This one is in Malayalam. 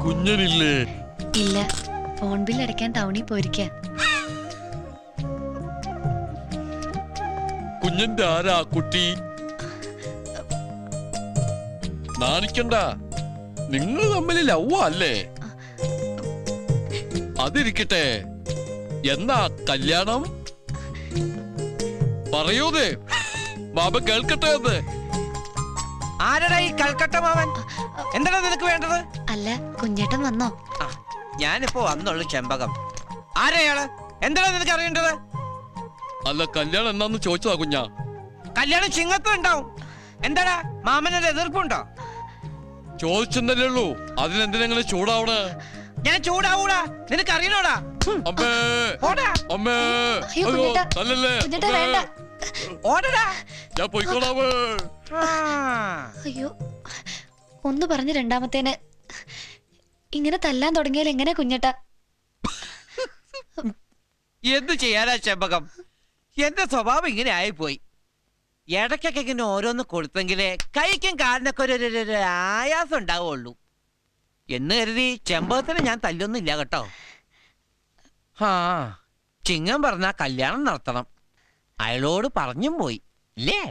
കുഞ്ഞനില്ലേ? ഇല്ല, ഫോൺ ബിൽ അടയ്ക്കാൻ ടൗണിൽ പോയിരിക്കാ. കുഞ്ഞന്റെ ആരാ കുട്ടി? നാണിക്കണ്ട, നിങ്ങൾ തമ്മിൽ ലവ് അല്ലേ? അതിരിക്കട്ടെ, എന്നാ കല്യാണം? പറയൂതേ, ബാബ കേൾക്കട്ടെ. എന്ന് ആരടാ ഈ കൽക്കട്ട മാമൻ? എന്താണ് നിനക്ക് വേണ്ടത്? അല്ല, കുഞ്ഞേട്ടൻ വന്നോ? ഞാനിപ്പോ വന്നുള്ളു ചെമ്പകം. ആരെയാള്? എന്താണ് നിനക്ക് അറിയേണ്ടത്? അല്ല, കല്യാണം എന്നാന്ന് ചോദിച്ചതാ കുഞ്ഞാ. കല്യാണം ചിങ്ങത്തും ഉണ്ടാവും. എന്താടാ മാമനൊരു എതിർപ്പുണ്ടോ? ചോദിച്ചെന്നല്ലേ ഉള്ളൂ, അതിനെന്തിനെങ്ങനെ ചൂടാവണേ? ഞാൻ ചൂടാവൂടാ, നിനക്ക് അറിയണോടാ? അമ്മേ, അമ്മേ, അയ്യോ, കുഞ്ഞേട്ടാ, നല്ലല്ലേ? കുഞ്ഞേട്ടാ വേണ്ട. ഓടടാ, ഞാൻ പോയിക്കോളാമേ. അയ്യോ, ഒന്ന് പറഞ്ഞ് രണ്ടാമത്തേന് ഇങ്ങനെ തല്ലാൻ തുടങ്ങിയാൽ എങ്ങനെ കുഞ്ഞേട്ടാ? എന്തു ചെയ്യാനാ ചെമ്പകം? എന്റെ സ്വഭാവം ഇങ്ങനെ ആയിപ്പോയി. ഇടയ്ക്കൊക്കെ ഇങ്ങനെ ഓരോന്ന് കൊടുത്തെങ്കിലേ കൈക്കും കാലിനൊക്കെ ഒരു ആയാസം ഉണ്ടാവുള്ളൂ എന്ന് കരുതി ചെമ്പകത്തിന് ഞാൻ തല്ലൊന്നുമില്ല കേട്ടോ. ചിങ്ങം പറഞ്ഞാ കല്യാണം നടത്തണം, അയാളോട് പറഞ്ഞും പോയി ഇല്ലേ?